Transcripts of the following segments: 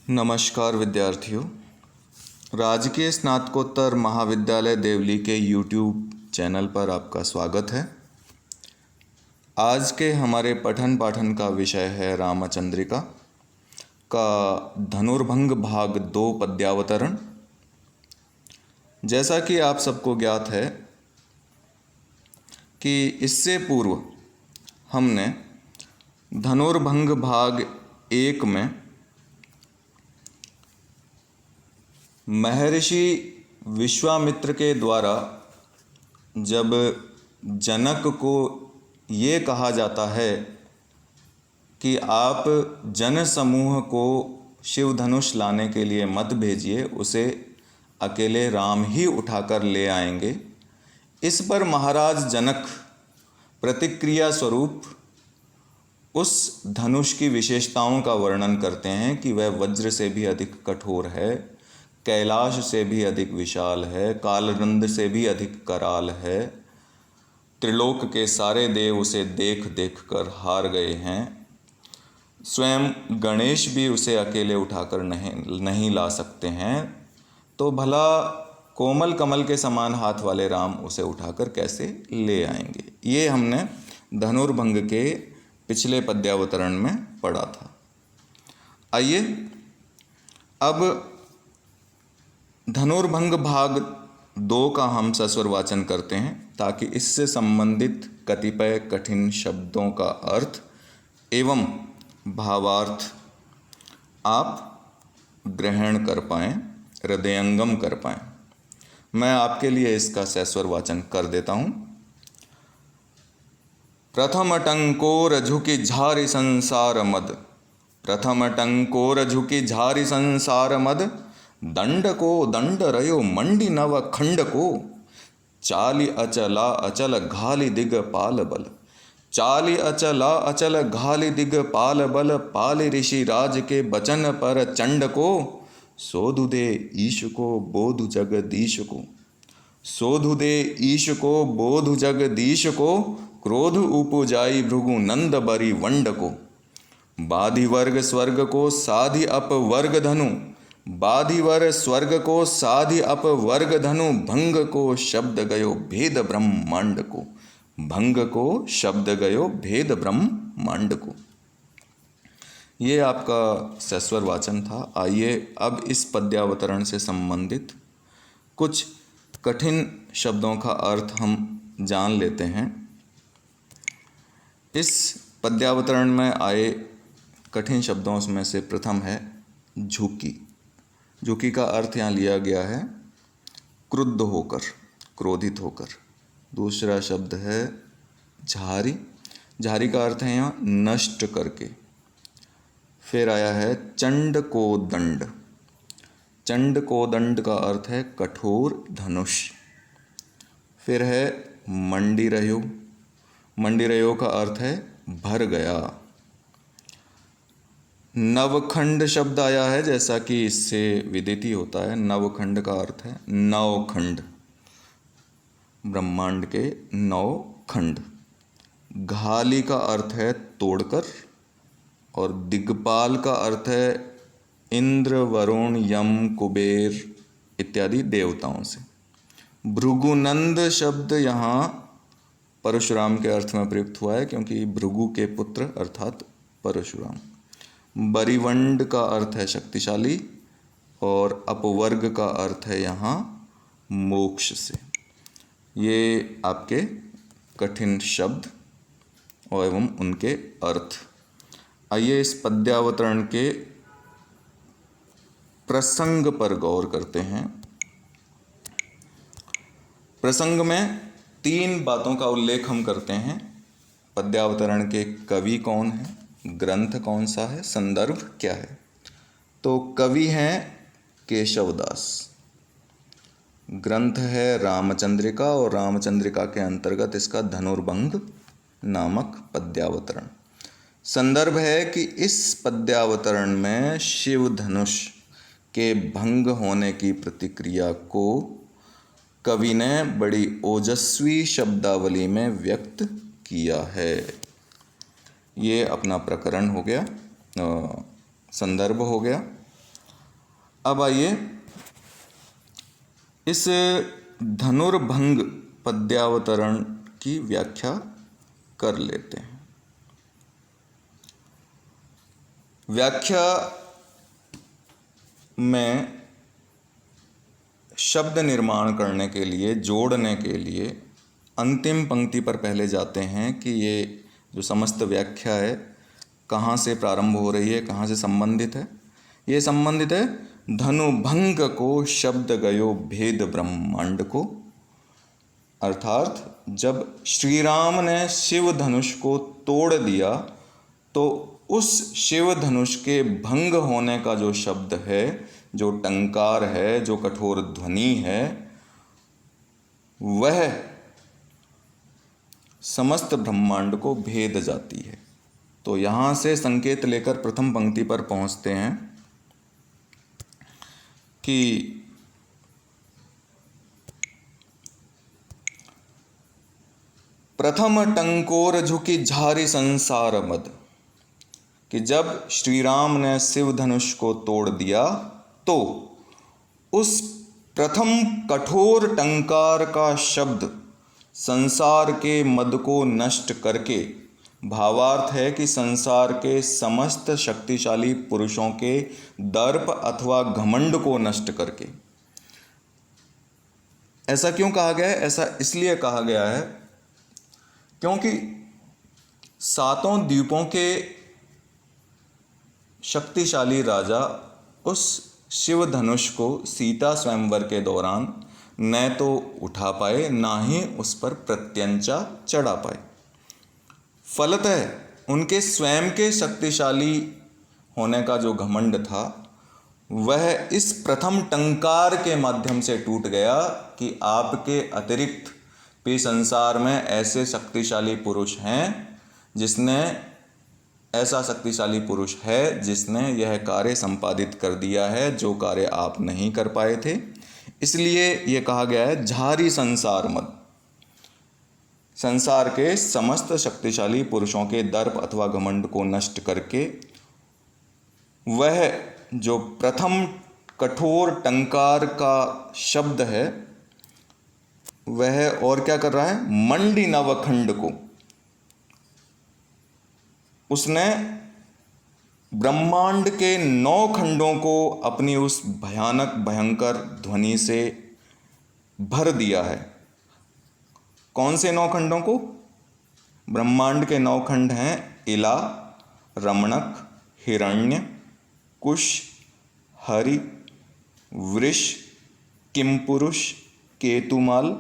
नमस्कार विद्यार्थियों। राजकीय स्नातकोत्तर महाविद्यालय देवली के यूट्यूब चैनल पर आपका स्वागत है। आज के हमारे पठन पाठन का विषय है रामचंद्रिका का धनुर्भंग भाग 2 पद्यावतरण। जैसा कि आप सबको ज्ञात है कि इससे पूर्व हमने धनुर्भंग भाग 1 में महर्षि विश्वामित्र के द्वारा जब जनक को ये कहा जाता है कि आप जन समूह को शिव धनुष लाने के लिए मत भेजिए, उसे अकेले राम ही उठाकर ले आएंगे। इस पर महाराज जनक प्रतिक्रिया स्वरूप उस धनुष की विशेषताओं का वर्णन करते हैं कि वह वज्र से भी अधिक कठोर है, कैलाश से भी अधिक विशाल है, कालरंद से भी अधिक कराल है। त्रिलोक के सारे देव उसे देख देख कर हार गए हैं। स्वयं गणेश भी उसे अकेले उठाकर नहीं ला सकते हैं, तो भला कोमल कमल के समान हाथ वाले राम उसे उठाकर कैसे ले आएंगे। ये हमने धनुर्भंग के पिछले पद्यावतरण में पढ़ा था। आइए अब धनुर्भंग भाग 2 का हम सस्वर वाचन करते हैं, ताकि इससे संबंधित कतिपय कठिन शब्दों का अर्थ एवं भावार्थ आप ग्रहण कर पाएँ, हृदयंगम कर पाएँ। मैं आपके लिए इसका सस्वर वाचन कर देता हूँ। प्रथम टंकोर झुकी झारि संसार मद, प्रथम टंकोर झुकी झारि संसार मद, दंड को दंड रयो मंडी नव खंड को, चाली अचला अचल घाली दिग पाल बल, चाली अचला अचल घाली दिग पाल बल, पाल ऋषि राज के बचन पर चंड को, सोधु दे ईश को बोधु जगदीश को, सोधु दे ईश को बोधु जगदीश को, क्रोध उपजाई भृगु नंद बरी वंड को, बाधि वर्ग स्वर्ग को साधि अप वर्ग धनु, बाधिवर स्वर्ग को साधि अप वर्ग धनु, भंग को शब्द गयो भेद ब्रह्मांड को, भंग को शब्द गयो भेद ब्रह्मांड को। ये आपका सस्वर वाचन था। आइए अब इस पद्यावतरण से संबंधित कुछ कठिन शब्दों का अर्थ हम जान लेते हैं। इस पद्यावतरण में आए कठिन शब्दों में से प्रथम है झुकी। झुकी का अर्थ यहाँ लिया गया है क्रुद्ध होकर, क्रोधित होकर। दूसरा शब्द है झारी। झारी का अर्थ है यहाँ नष्ट करके। फिर आया है चंड को दंड। चंड को दंड का अर्थ है कठोर धनुष। फिर है मंडी रयो। मंडी रयो का अर्थ है भर गया। नवखंड शब्द आया है, जैसा कि इससे विदित ही होता है। नवखंड का अर्थ है नवखंड, ब्रह्मांड के 9 खंड। घाली का अर्थ है तोड़कर, और दिग्पाल का अर्थ है इंद्र, वरुण, यम, कुबेर इत्यादि देवताओं से। भृगुनंद शब्द यहाँ परशुराम के अर्थ में प्रयुक्त हुआ है, क्योंकि भृगु के पुत्र अर्थात परशुराम। बरिवंड का अर्थ है शक्तिशाली, और अपवर्ग का अर्थ है यहाँ मोक्ष से। ये आपके कठिन शब्द और एवं उनके अर्थ। आइए इस पद्यावतरण के प्रसंग पर गौर करते हैं। प्रसंग में 3 बातों का उल्लेख हम करते हैं। पद्यावतरण के कवि कौन है, ग्रंथ कौन सा है, संदर्भ क्या है। तो कवि हैं केशवदास, ग्रंथ है रामचंद्रिका, और रामचंद्रिका के अंतर्गत इसका धनुर्भंग नामक पद्यावतरण। संदर्भ है कि इस पद्यावतरण में शिव धनुष के भंग होने की प्रतिक्रिया को कवि ने बड़ी ओजस्वी शब्दावली में व्यक्त किया है। ये अपना प्रकरण हो गया, संदर्भ हो गया। अब आइए इस धनुर्भंग पद्यावतरण की व्याख्या कर लेते हैं। व्याख्या में शब्द निर्माण करने के लिए, जोड़ने के लिए अंतिम पंक्ति पर पहले जाते हैं कि ये जो समस्त व्याख्या है कहाँ से प्रारंभ हो रही है, कहाँ से संबंधित है। ये संबंधित है धनुभंग को शब्द गयो भेद ब्रह्मांड को। अर्थात जब श्री राम ने शिव धनुष को तोड़ दिया तो उस शिव धनुष के भंग होने का जो शब्द है, जो टंकार है, जो कठोर ध्वनि है, वह समस्त ब्रह्मांड को भेद जाती है। तो यहाँ से संकेत लेकर प्रथम पंक्ति पर पहुँचते हैं कि प्रथम टंकोर झुकी झारी संसार मद, कि जब श्री राम ने शिव धनुष को तोड़ दिया तो उस प्रथम कठोर टंकार का शब्द संसार के मद को नष्ट करके, भावार्थ है कि संसार के समस्त शक्तिशाली पुरुषों के दर्प अथवा घमंड को नष्ट करके। ऐसा क्यों कहा गया है? ऐसा इसलिए कहा गया है क्योंकि सातों द्वीपों के शक्तिशाली राजा उस शिव धनुष को सीता स्वयंवर के दौरान न तो उठा पाए, ना ही उस पर प्रत्यंचा चढ़ा पाए। फलतः उनके स्वयं के शक्तिशाली होने का जो घमंड था वह इस प्रथम टंकार के माध्यम से टूट गया कि आपके अतिरिक्त भी संसार में ऐसे शक्तिशाली पुरुष हैं, ऐसा शक्तिशाली पुरुष है जिसने यह कार्य संपादित कर दिया है जो कार्य आप नहीं कर पाए थे। इसलिए यह कहा गया है झारी संसार मद, संसार के समस्त शक्तिशाली पुरुषों के दर्प अथवा घमंड को नष्ट करके वह जो प्रथम कठोर टंकार का शब्द है वह और क्या कर रहा है, मंडी नवखंड को, उसने ब्रह्मांड के 9 खंडों को अपनी उस भयानक भयंकर ध्वनि से भर दिया है। कौन से 9 खंडों को? ब्रह्मांड के 9 खंड हैं इला, रमणक, हिरण्य, कुश, हरि, वृष, किमपुरुष, केतुमाल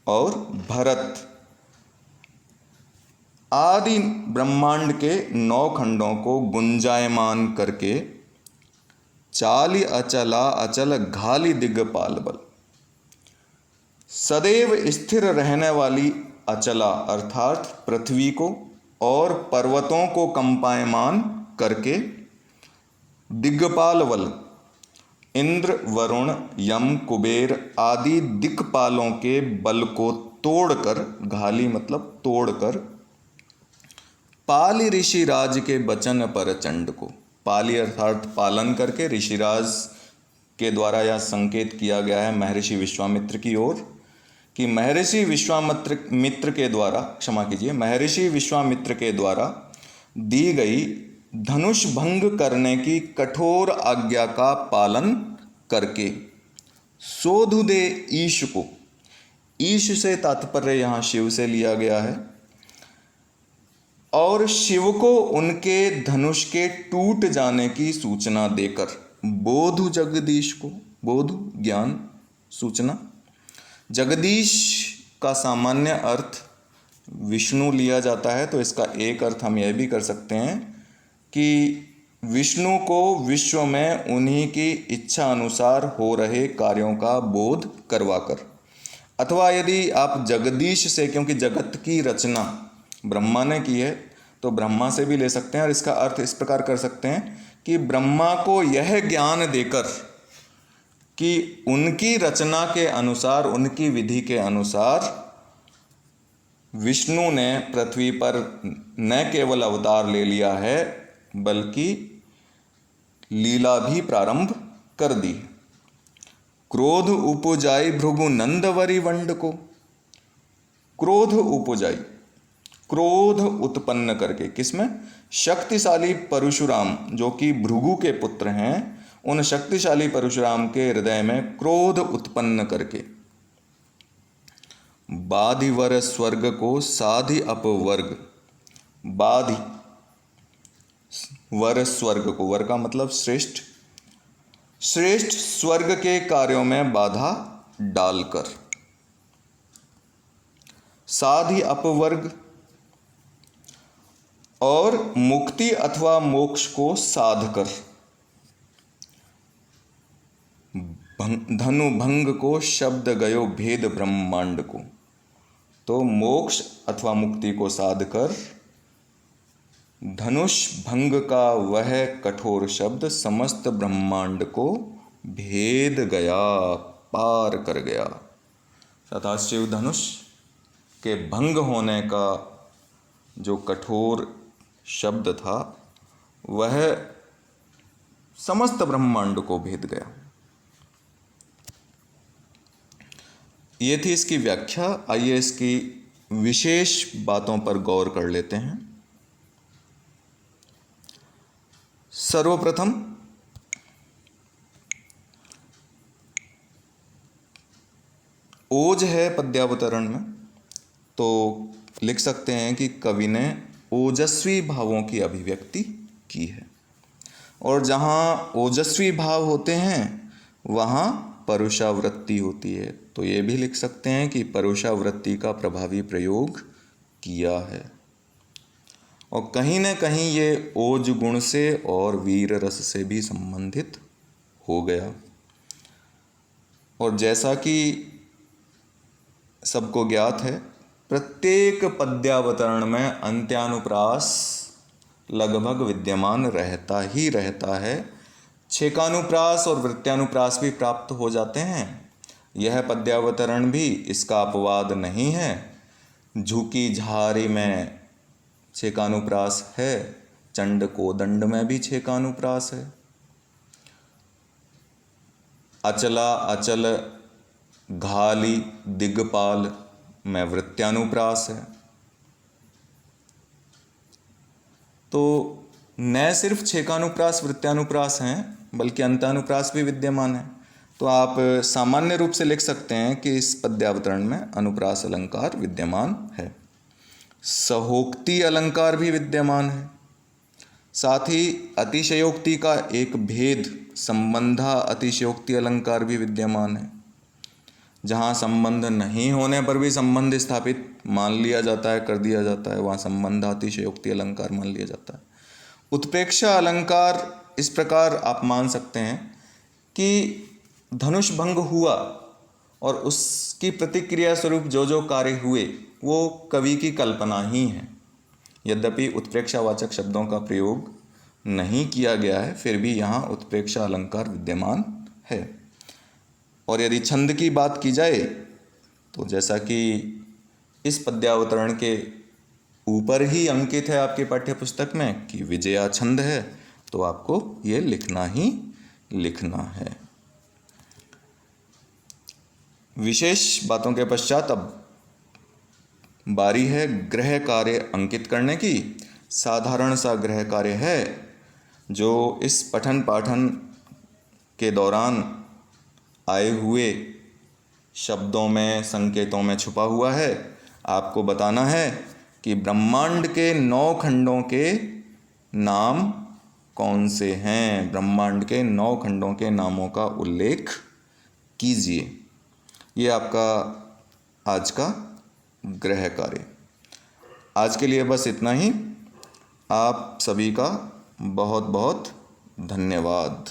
और भरत आदि ब्रह्मांड के 9 खंडों को गुंजायमान करके चाली अचला अचल घाली दिग्पाल बल, सदैव स्थिर रहने वाली अचला अर्थात पृथ्वी को और पर्वतों को कंपायमान करके दिग्पाल बल, इंद्र, वरुण, यम, कुबेर आदि दिक्पालों के बल को तोड़कर, घाली मतलब तोड़कर, पाली ऋषिराज के बचन पर चंड को, पाली अर्थात पालन करके, ऋषिराज के द्वारा यह संकेत किया गया है महर्षि विश्वामित्र की ओर कि महर्षि विश्वामित्र के द्वारा, क्षमा कीजिए, महर्षि विश्वामित्र के द्वारा दी गई धनुष भंग करने की कठोर आज्ञा का पालन करके सोधु दे ईश को, ईश से तात्पर्य यहाँ शिव से लिया गया है, और शिव को उनके धनुष के टूट जाने की सूचना देकर बोधु जगदीश को, बोधु ज्ञान सूचना, जगदीश का सामान्य अर्थ विष्णु लिया जाता है, तो इसका एक अर्थ हम यह भी कर सकते हैं कि विष्णु को विश्व में उन्हीं की इच्छा अनुसार हो रहे कार्यों का बोध करवाकर, अथवा यदि आप जगदीश से, क्योंकि जगत की रचना ब्रह्मा ने की है तो ब्रह्मा से भी ले सकते हैं, और इसका अर्थ इस प्रकार कर सकते हैं कि ब्रह्मा को यह ज्ञान देकर कि उनकी रचना के अनुसार, उनकी विधि के अनुसार विष्णु ने पृथ्वी पर न केवल अवतार ले लिया है बल्कि लीला भी प्रारंभ कर दी। क्रोध उपजाई भृगु नंदवरी वंड को। क्रोध उपजाई, क्रोध उत्पन्न करके, किसमें? शक्तिशाली परशुराम जो कि भृगु के पुत्र हैं, उन शक्तिशाली परशुराम के हृदय में क्रोध उत्पन्न करके बाधिवर स्वर्ग को साधि अपवर्ग। बाधि वर स्वर्ग को, वर का मतलब श्रेष्ठ, श्रेष्ठ स्वर्ग के कार्यों में बाधा डालकर। साधि अपवर्ग, और मुक्ति अथवा मोक्ष को साध कर। धनु भंग को शब्द गयो भेद ब्रह्मांड को। तो मोक्ष अथवा मुक्ति को साध कर धनुष भंग का वह कठोर शब्द समस्त ब्रह्मांड को भेद गया, पार कर गया। सदाशिव धनुष के भंग होने का जो कठोर शब्द था वह समस्त ब्रह्मांड को भेद गया। ये थी इसकी व्याख्या। आइए इसकी विशेष बातों पर गौर कर लेते हैं। सर्वप्रथम ओज है पद्यावतरण में, तो लिख सकते हैं कि कवि ने ओजस्वी भावों की अभिव्यक्ति की है, और जहाँ ओजस्वी भाव होते हैं वहाँ परुषावृत्ति होती है। तो ये भी लिख सकते हैं कि परुषावृत्ति का प्रभावी प्रयोग किया है, और कहीं न कहीं ये ओज गुण से और वीर रस से भी संबंधित हो गया। और जैसा कि सबको ज्ञात है, प्रत्येक पद्यावतरण में अंत्यानुप्रास लगभग विद्यमान रहता ही रहता है। छेकानुप्रास और वृत्त्यानुप्रास भी प्राप्त हो जाते हैं। यह पद्यावतरण भी इसका अपवाद नहीं है। झुकी झारी में छेकानुप्रास है, चंड कोदंड में भी छेकानुप्रास है, अचला अचल घाली दिग्पाल में वृत्त्यानुप्रास है। तो न सिर्फ छेकानुप्रास वृत्त्यानुप्रास हैं बल्कि अंत्यानुप्रास भी विद्यमान है। तो आप सामान्य रूप से लिख सकते हैं कि इस पद्यावतरण में अनुप्रास अलंकार विद्यमान है। सहोक्ति अलंकार भी विद्यमान है। साथ ही अतिशयोक्ति का एक भेद संबंधा अतिशयोक्ति अलंकार भी विद्यमान है। जहाँ संबंध नहीं होने पर भी संबंध स्थापित मान लिया जाता है, कर दिया जाता है, वहाँ संबंध अतिशयोक्ति अलंकार मान लिया जाता है। उत्प्रेक्षा अलंकार इस प्रकार आप मान सकते हैं कि धनुष भंग हुआ और उसकी प्रतिक्रिया स्वरूप जो जो कार्य हुए वो कवि की कल्पना ही है। यद्यपि उत्प्रेक्षावाचक शब्दों का प्रयोग नहीं किया गया है, फिर भी यहाँ उत्प्रेक्षा अलंकार विद्यमान है। और यदि छंद की बात की जाए तो जैसा कि इस पद्यावतरण के ऊपर ही अंकित है आपके पाठ्य पुस्तक में कि विजया छंद है, तो आपको ये लिखना ही लिखना है। विशेष बातों के पश्चात अब बारी है गृह कार्य अंकित करने की। साधारण सा गृह कार्य है जो इस पठन पाठन के दौरान आए हुए शब्दों में, संकेतों में छुपा हुआ है। आपको बताना है कि ब्रह्मांड के 9 खंडों के नाम कौन से हैं। ब्रह्मांड के 9 खंडों के नामों का उल्लेख कीजिए। ये आपका आज का गृह कार्य। आज के लिए बस इतना ही। आप सभी का बहुत बहुत धन्यवाद।